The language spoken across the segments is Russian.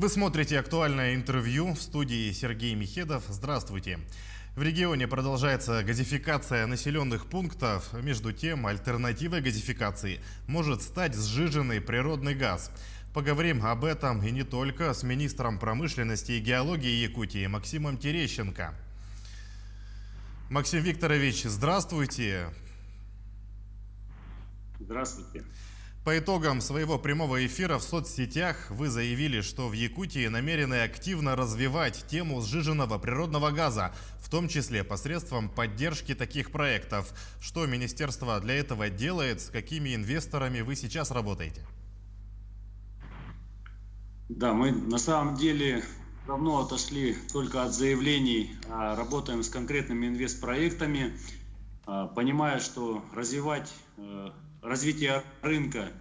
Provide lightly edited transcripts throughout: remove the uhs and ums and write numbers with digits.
Вы смотрите актуальное интервью, в студии Сергей Михедов. Здравствуйте. В регионе продолжается газификация населенных пунктов. Между тем, альтернативой газификации может стать сжиженный природный газ. Поговорим об этом и не только с министром промышленности и геологии Якутии Максимом Терещенко. Максим Викторович, здравствуйте. Здравствуйте. По итогам своего прямого эфира в соцсетях вы заявили, что в Якутии намерены активно развивать тему сжиженного природного газа, в том числе посредством поддержки таких проектов. Что министерство для этого делает, с какими инвесторами вы сейчас работаете? Да, мы на самом деле давно отошли только от заявлений, а работаем с конкретными инвестпроектами, понимая, что развитие рынка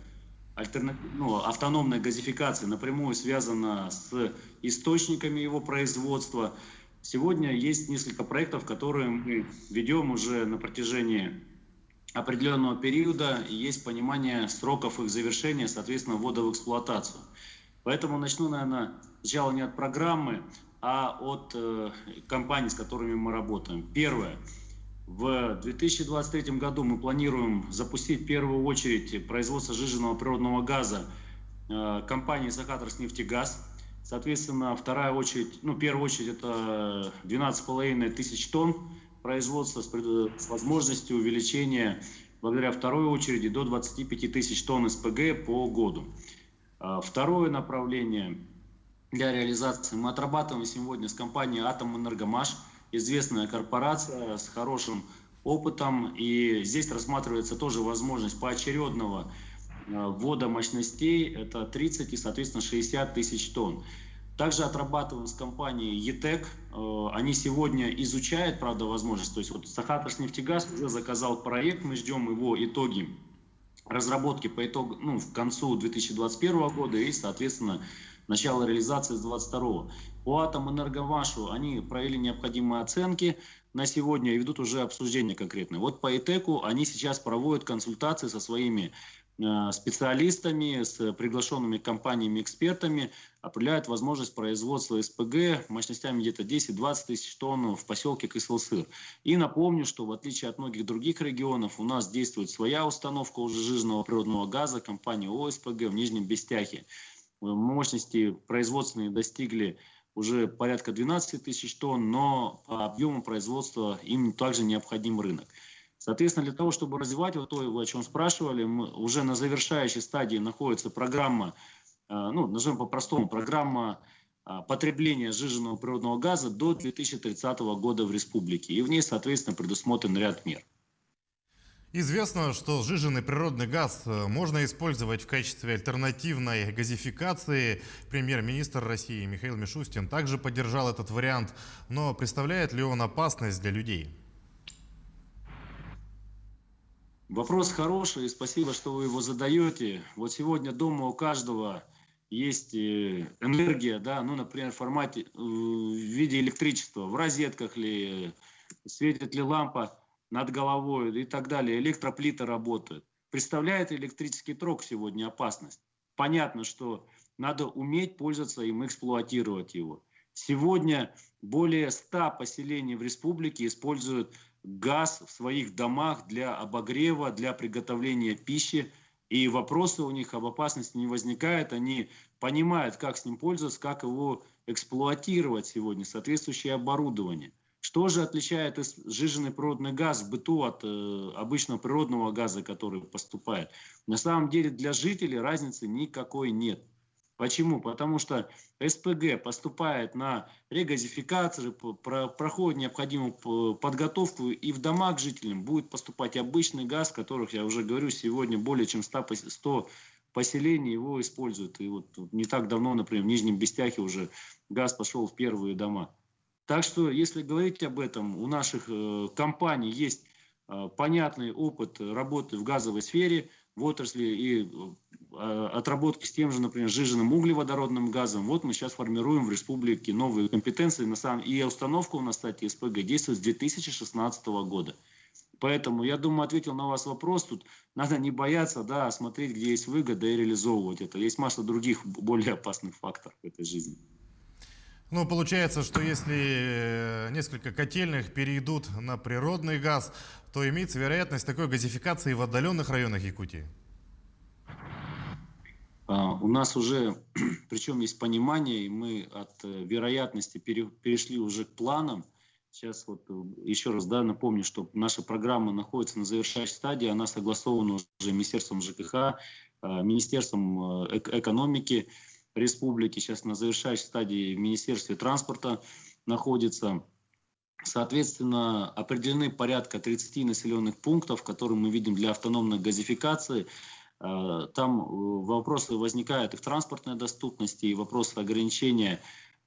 автономной газификации напрямую связано с источниками его производства. Сегодня есть несколько проектов, которые мы ведем уже на протяжении определенного периода, и есть понимание сроков их завершения, соответственно, ввода в эксплуатацию. Поэтому начну, наверное, сначала не от программы, а от компаний, с которыми мы работаем. Первое. В 2023 году мы планируем запустить в первую очередь производство сжиженного природного газа компании «Сахаторснефтегаз». Соответственно, первая очередь это 12,5 тысяч тонн производства с возможностью увеличения, благодаря второй очереди, до 25 тысяч тонн СПГ по году. Второе направление для реализации мы отрабатываем сегодня с компанией «Атомэнергомаш», известная корпорация с хорошим опытом, и здесь рассматривается тоже возможность поочередного ввода мощностей, это 30 и, соответственно, 60 тысяч тонн. Также отрабатываем с компанией ЕТЭК, они сегодня изучают, правда, возможность, то есть вот Сахаторснефтегаз уже заказал проект, мы ждем его итоги разработки по итогу, к концу 2021 года и, соответственно, начало реализации с 2022. По Атомэнергомашу они провели необходимые оценки на сегодня и ведут уже обсуждения конкретные. Вот по ИТЭКу они сейчас проводят консультации со своими специалистами, с приглашенными компаниями-экспертами, определяют возможность производства СПГ мощностями где-то 10-20 тысяч тонн в поселке Кысыл-Сыр. И напомню, что в отличие от многих других регионов, у нас действует своя установка уже сжиженного природного газа, компания ОСПГ в Нижнем Бестяхе. Мощности производственные достигли уже порядка 12 тысяч тонн, но по объему производства им также необходим рынок. Соответственно, для того, чтобы развивать вот то, о чем спрашивали, уже на завершающей стадии находится программа, назовем по-простому, программа потребления сжиженного природного газа до 2030 года в республике. И в ней, соответственно, предусмотрен ряд мер. Известно, что сжиженный природный газ можно использовать в качестве альтернативной газификации. Премьер-министр России Михаил Мишустин также поддержал этот вариант. Но представляет ли он опасность для людей? Вопрос хороший, спасибо, что вы его задаете. Вот сегодня дома у каждого есть энергия, например, в виде электричества, в розетках ли, светит ли лампа над головой и так далее, электроплиты работают. Представляет электрический ток сегодня опасность? Понятно, что надо уметь пользоваться им, эксплуатировать его. Сегодня более 100 поселений в республике используют газ в своих домах для обогрева, для приготовления пищи. И вопросы у них об опасности не возникает. Они понимают, как с ним пользоваться, как его эксплуатировать сегодня, соответствующее оборудование. Что же отличает сжиженный природный газ в быту от обычного природного газа, который поступает? На самом деле для жителей разницы никакой нет. Почему? Потому что СПГ поступает на регазификацию, проходит необходимую подготовку, и в дома к жителям будет поступать обычный газ, которых, я уже говорю, сегодня более чем 100 поселений его используют. И вот не так давно, например, в Нижнем Бестяхе уже газ пошел в первые дома. Так что, если говорить об этом, у наших компаний есть понятный опыт работы в газовой сфере, в отрасли и отработки с тем же, например, сжиженным углеводородным газом. Вот мы сейчас формируем в республике новые компетенции. И установка у нас, кстати, СПГ действует с 2016 года. Поэтому, я думаю, ответил на вас вопрос. Тут надо не бояться, да, а смотреть, где есть выгода, и реализовывать это. Есть масса других более опасных факторов в этой жизни. Ну, получается, что если несколько котельных перейдут на природный газ, то имеется вероятность такой газификации в отдаленных районах Якутии. У нас уже, причем есть понимание, и мы от вероятности перешли уже к планам. Сейчас вот еще раз, да, напомню, что наша программа находится на завершающей стадии, она согласована уже Министерством ЖКХ, Министерством экономики республики, сейчас на завершающей стадии в Министерстве транспорта находится. Соответственно, определены порядка 30 населенных пунктов, которые мы видим для автономной газификации. Там вопросы возникают и в транспортной доступности, и вопросы ограничения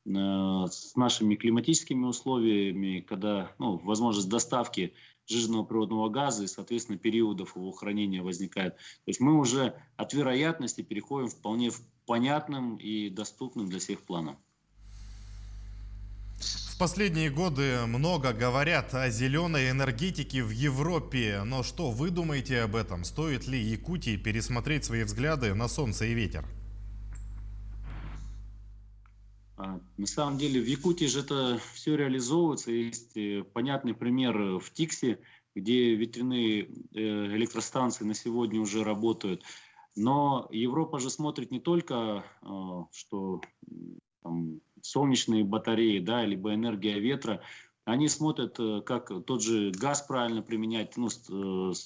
с нашими климатическими условиями, когда возможность доставки сжиженного природного газа и, соответственно, периодов его хранения возникает. То есть мы уже от вероятности переходим вполне в понятным и доступным для всех планам. В последние годы много говорят о зеленой энергетике в Европе, но что вы думаете об этом? Стоит ли Якутии пересмотреть свои взгляды на солнце и ветер? На самом деле в Якутии же это все реализовывается. Есть понятный пример в Тиксе, где ветряные электростанции на сегодня уже работают. Но Европа же смотрит не только, что там, солнечные батареи, да, либо энергия ветра. Они смотрят, как тот же газ правильно применять,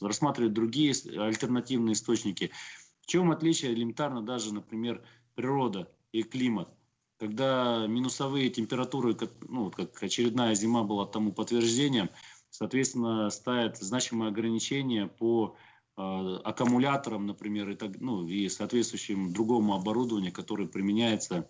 рассматривают другие альтернативные источники. В чем отличие элементарно даже, например, природа и климат? Когда минусовые температуры, как очередная зима была тому подтверждением, соответственно, ставят значимые ограничения по аккумуляторам, например, и соответствующему другому оборудованию, которое применяется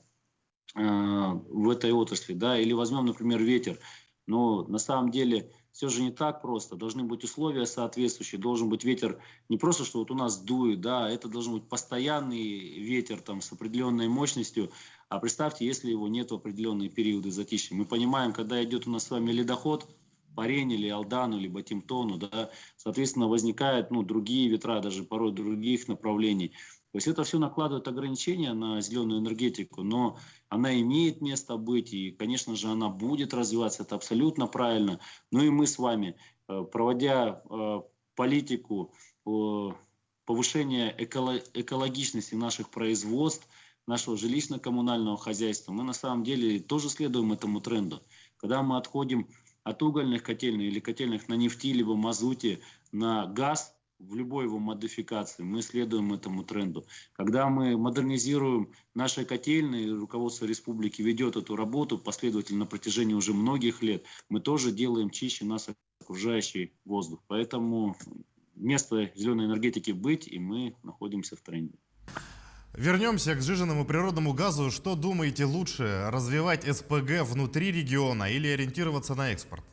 в этой отрасли. Да? Или возьмем, например, ветер. Но на самом деле все же не так просто. Должны быть условия соответствующие. Должен быть ветер не просто, что вот у нас дует, да, это должен быть постоянный ветер там, с определенной мощностью. А представьте, если его нет в определенные периоды затишья. Мы понимаем, когда идет у нас с вами ледоход, Парень или Алдану, либо Тимтону, да, соответственно, возникают другие ветра, даже порой других направлений. То есть это все накладывает ограничения на зеленую энергетику, но она имеет место быть, и, конечно же, она будет развиваться, это абсолютно правильно. Ну и мы с вами, проводя политику повышения экологичности наших производств, нашего жилищно-коммунального хозяйства, мы на самом деле тоже следуем этому тренду. Когда мы отходим от угольных котельных или котельных на нефти, либо мазуте, на газ, в любой его модификации, мы следуем этому тренду. Когда мы модернизируем наши котельные, руководство республики ведет эту работу последовательно на протяжении уже многих лет, мы тоже делаем чище нас окружающий воздух. Поэтому место зеленой энергетики быть, и мы находимся в тренде. Вернемся к сжиженному природному газу. Что думаете лучше, развивать СПГ внутри региона или ориентироваться на экспорт?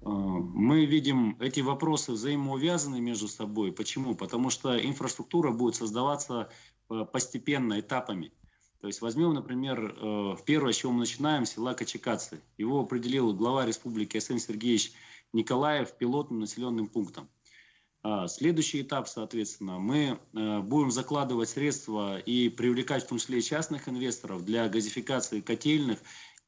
Мы видим, эти вопросы взаимоувязаны между собой. Почему? Потому что инфраструктура будет создаваться постепенно, этапами. То есть возьмем, например, первое, с чего мы начинаем, села Качекацы. Его определил глава республики Арсений Сергеевич Николаев пилотным населенным пунктом. Следующий этап, соответственно, мы будем закладывать средства и привлекать в том числе и частных инвесторов для газификации котельных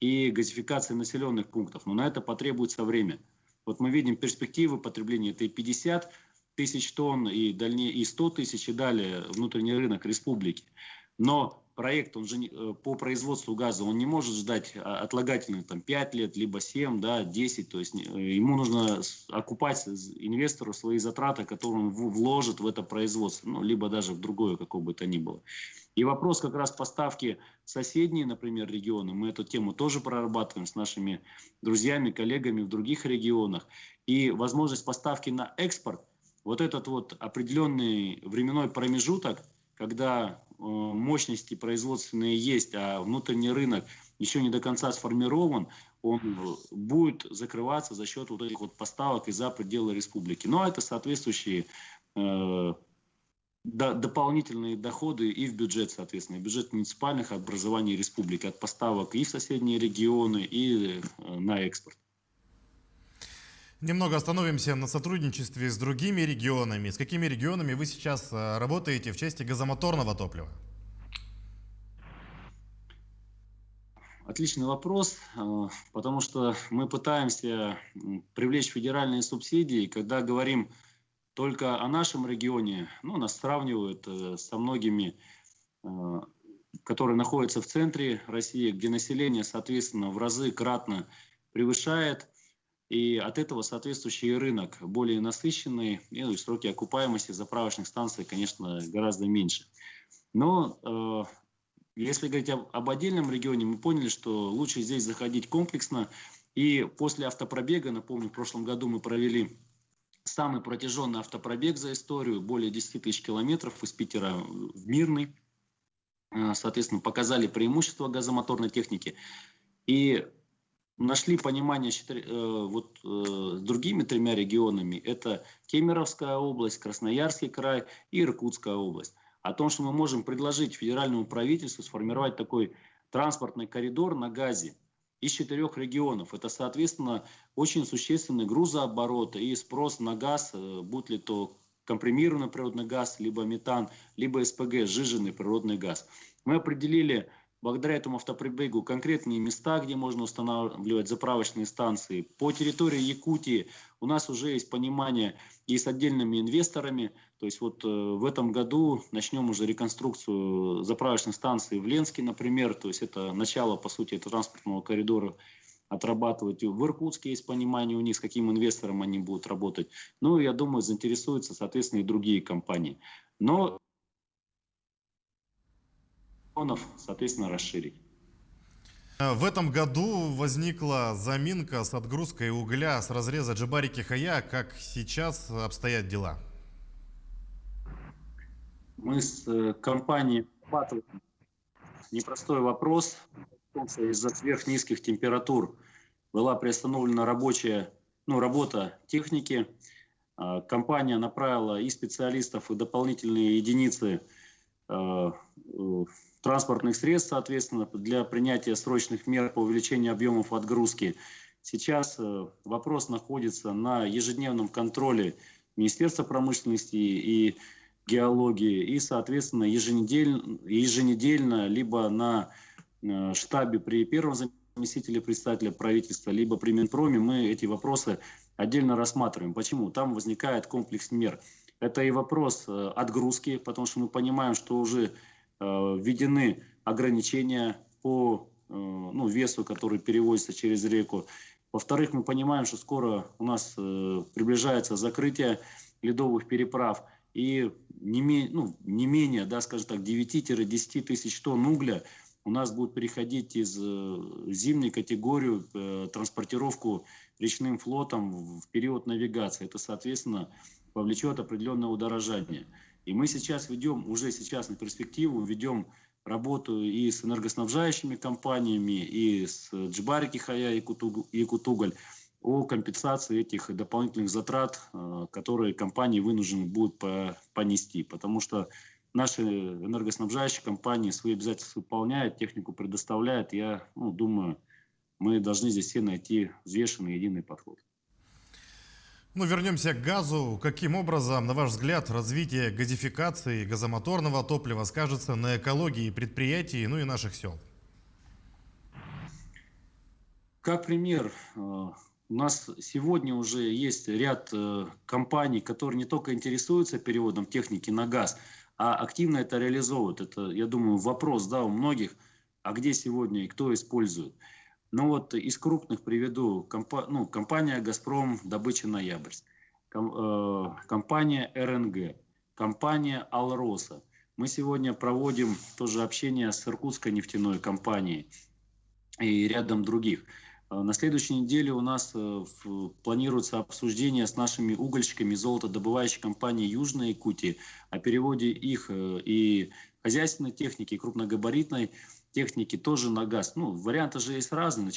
и газификации населенных пунктов. Но на это потребуется время. Вот мы видим перспективы потребления, это и 50 тысяч тонн, и дальнее, и 100 тысяч, и далее внутренний рынок республики. Но проект, он же по производству газа, он не может ждать отлагательно 5 лет, либо 7, да, 10. То есть ему нужно окупать инвестору свои затраты, которые он вложит в это производство, либо даже в другое, какое бы то ни было. И вопрос как раз поставки в соседние, например, регионы, мы эту тему тоже прорабатываем с нашими друзьями, коллегами в других регионах. И возможность поставки на экспорт, вот этот вот определенный временной промежуток, когда мощности производственные есть, а внутренний рынок еще не до конца сформирован, он будет закрываться за счет вот этих вот поставок из-за пределы республики. Но это соответствующие дополнительные доходы и в бюджет, соответственно, бюджет муниципальных образований республики от поставок и в соседние регионы, и на экспорт. Немного остановимся на сотрудничестве с другими регионами. С какими регионами вы сейчас работаете в части газомоторного топлива? Отличный вопрос, потому что мы пытаемся привлечь федеральные субсидии. Когда говорим только о нашем регионе, ну, нас сравнивают со многими, которые находятся в центре России, где население, соответственно, в разы кратно превышает. И от этого соответствующий рынок более насыщенный, и сроки окупаемости заправочных станций, конечно, гораздо меньше. Но если говорить об отдельном регионе, мы поняли, что лучше здесь заходить комплексно. И после автопробега, напомню, в прошлом году мы провели самый протяженный автопробег за историю, более 10 тысяч километров из Питера в Мирный. Соответственно, показали преимущества газомоторной техники. И нашли понимание с другими тремя регионами. Это Кемеровская область, Красноярский край и Иркутская область. О том, что мы можем предложить федеральному правительству сформировать такой транспортный коридор на газе из 4 регионов. Это, соответственно, очень существенный грузооборот и спрос на газ, будь ли то компримированный природный газ, либо метан, либо СПГ, сжиженный природный газ. Мы определили благодаря этому автопробегу конкретные места, где можно устанавливать заправочные станции. По территории Якутии у нас уже есть понимание и с отдельными инвесторами. То есть вот в этом году начнем уже реконструкцию заправочных станций в Ленске, например. То есть это начало, по сути, этого транспортного коридора отрабатывать. В Иркутске есть понимание у них, с каким инвестором они будут работать. Ну, я думаю, заинтересуются, соответственно, и другие компании. Но соответственно, расширить. В этом году возникла заминка с отгрузкой угля с разреза Джибари-Кихая. Как сейчас обстоят дела? Мы с компанией отрабатываем непростой вопрос. Из-за сверхнизких температур была приостановлена работа техники. Компания направила и специалистов, и дополнительные единицы транспортных средств, соответственно, для принятия срочных мер по увеличению объемов отгрузки. Сейчас вопрос находится на ежедневном контроле Министерства промышленности и геологии, и, соответственно, еженедельно либо на штабе при первом заместителе председателя правительства, либо при Минпроме мы эти вопросы отдельно рассматриваем. Почему? Там возникает комплекс мер. Это и вопрос отгрузки, потому что мы понимаем, что уже введены ограничения по весу, который перевозится через реку. Во-вторых, мы понимаем, что скоро у нас приближается закрытие ледовых переправ. И не менее, скажем так, 9-10 тысяч тонн угля у нас будет переходить из зимней категории транспортировку речным флотом в период навигации. Это, соответственно, повлечет определенное удорожание. И мы сейчас уже сейчас на перспективу ведем работу и с энергоснабжающими компаниями, и с Джибари-Кихая, и Якутуголь о компенсации этих дополнительных затрат, которые компании вынуждены будут понести. Потому что наши энергоснабжающие компании свои обязательства выполняют, технику предоставляют. Я думаю, мы должны здесь все найти взвешенный единый подход. Вернемся к газу. Каким образом, на ваш взгляд, развитие газификации и газомоторного топлива скажется на экологии предприятий, и наших сел? Как пример, у нас сегодня уже есть ряд компаний, которые не только интересуются переводом техники на газ, а активно это реализовывают. Это, я думаю, вопрос у многих, а где сегодня и кто использует. Но из крупных приведу компания «Газпром», добыча «Ноябрьск», компания «РНГ», компания «Алроса». Мы сегодня проводим тоже общение с Иркутской нефтяной компанией и рядом других. На следующей неделе у нас планируется обсуждение с нашими угольщиками золотодобывающей компании «Южной Якутии» о переводе их и хозяйственной техники, и крупногабаритной техники тоже на газ. Варианты же есть разные,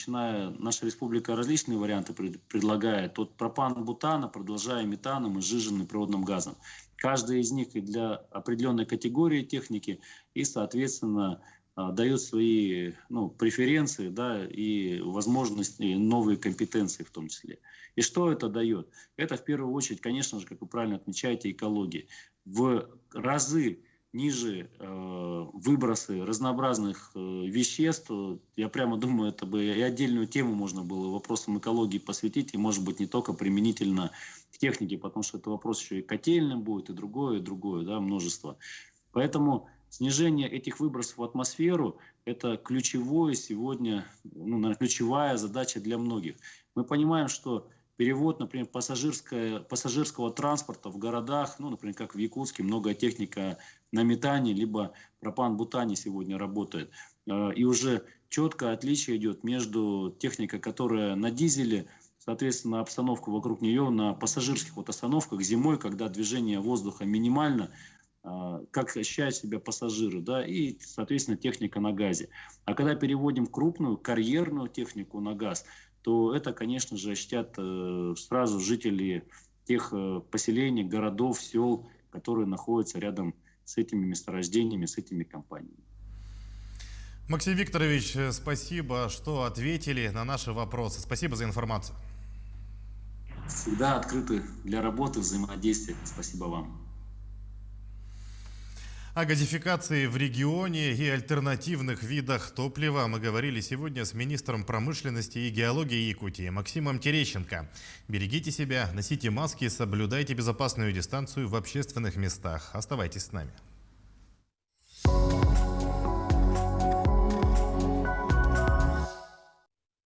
наша республика различные варианты предлагает. От пропана-бутана, продолжая метаном и сжиженным природным газом. Каждый из них и для определенной категории техники, и, соответственно, дает свои преференции, да, и возможности, и новые компетенции в том числе. И что это дает? Это в первую очередь, конечно же, как вы правильно отмечаете, экология. В разы ниже выбросы разнообразных веществ. Я прямо думаю, это бы и отдельную тему можно было вопросам экологии посвятить, и может быть не только применительно к технике, потому что это вопрос еще и котельным будет, и другое, да, множество. Поэтому снижение этих выбросов в атмосферу – это ключевое сегодня, наверное, ключевая задача для многих. Мы понимаем, что перевод, например, пассажирского транспорта в городах, например, как в Якутске, многое техника на метане, либо пропан-бутане сегодня работает. И уже четкое отличие идет между техникой, которая на дизеле, соответственно, обстановка вокруг нее на пассажирских остановках зимой, когда движение воздуха минимально, как ощущают себя пассажиры, да, и, соответственно, техника на газе. А когда переводим крупную карьерную технику на газ, то это, конечно же, ощутят сразу жители тех поселений, городов, сел, которые находятся рядом с этими месторождениями, с этими компаниями. Максим Викторович, спасибо, что ответили на наши вопросы. Спасибо за информацию. Всегда открыты для работы, взаимодействия. Спасибо вам. О газификации в регионе и альтернативных видах топлива мы говорили сегодня с министром промышленности и геологии Якутии Максимом Терещенко. Берегите себя, носите маски, соблюдайте безопасную дистанцию в общественных местах. Оставайтесь с нами.